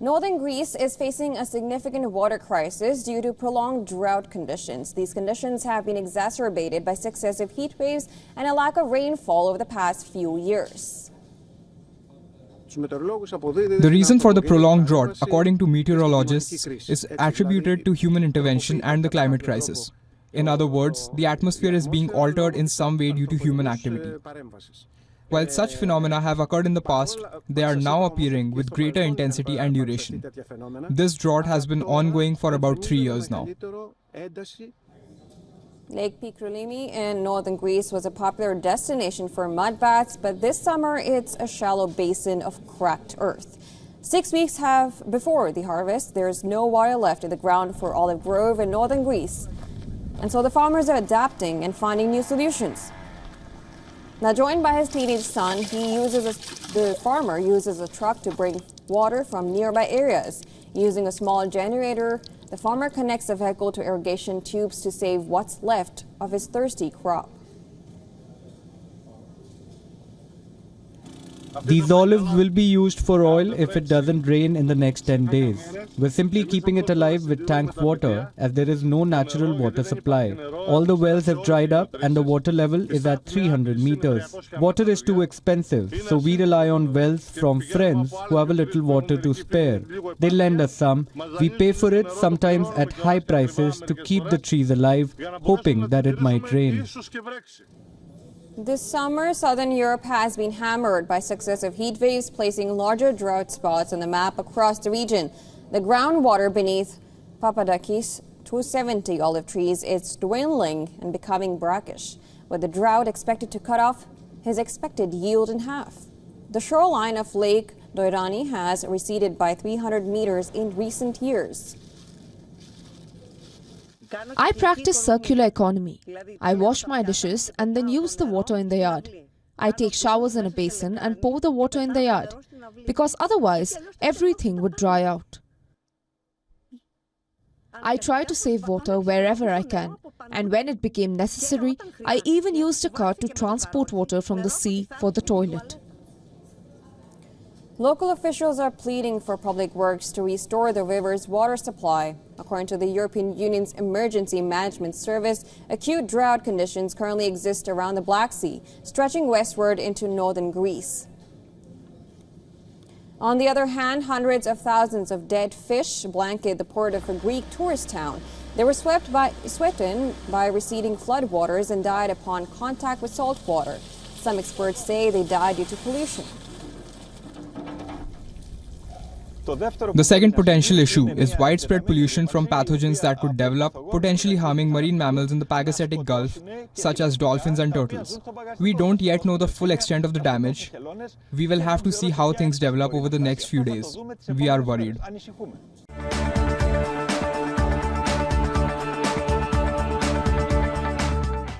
Northern Greece is facing a significant water crisis due to prolonged drought conditions. These conditions have been exacerbated by successive heat waves and a lack of rainfall over the past few years. The reason for the prolonged drought, according to meteorologists, is attributed to human intervention and the climate crisis. In other words, the atmosphere is being altered in some way due to human activity. While such phenomena have occurred in the past, they are now appearing with greater intensity and duration. This drought has been ongoing for about 3 years now. Lake Pikrolimi in northern Greece was a popular destination for mud baths, but this summer it's a shallow basin of cracked earth. 6 weeks before the harvest, there's no water left in the ground for olive grove in northern Greece. And so the farmers are adapting and finding new solutions. Now, joined by his teenage son, the farmer uses a truck to bring water from nearby areas. Using a small generator, the farmer connects the vehicle to irrigation tubes to save what's left of his thirsty crop. These olives will be used for oil if it doesn't rain in the next 10 days. We're simply keeping it alive with tank water as there is no natural water supply. All the wells have dried up and the water level is at 300 meters. Water is too expensive, so we rely on wells from friends who have a little water to spare. They lend us some. We pay for it, sometimes at high prices, to keep the trees alive, hoping that it might rain. This summer, southern Europe has been hammered by successive heat waves, placing larger drought spots on the map across the region. The groundwater beneath Papadakis 270 olive trees is dwindling and becoming brackish, with the drought expected to cut off his expected yield in half. The shoreline of Lake Doirani has receded by 300 meters in recent years. I practice circular economy. I wash my dishes and then use the water in the yard. I take showers in a basin and pour the water in the yard, because otherwise everything would dry out. I try to save water wherever I can, and when it became necessary, I even used a cart to transport water from the sea for the toilet. Local officials are pleading for public works to restore the river's water supply. According to the European Union's Emergency Management Service, acute drought conditions currently exist around the Black Sea, stretching westward into northern Greece. On the other hand, hundreds of thousands of dead fish blanket the port of a Greek tourist town. They were swept in by receding floodwaters and died upon contact with salt water. Some experts say they died due to pollution. The second potential issue is widespread pollution from pathogens that could develop, potentially harming marine mammals in the Pagasetic Gulf, such as dolphins and turtles. We don't yet know the full extent of the damage. We will have to see how things develop over the next few days. We are worried.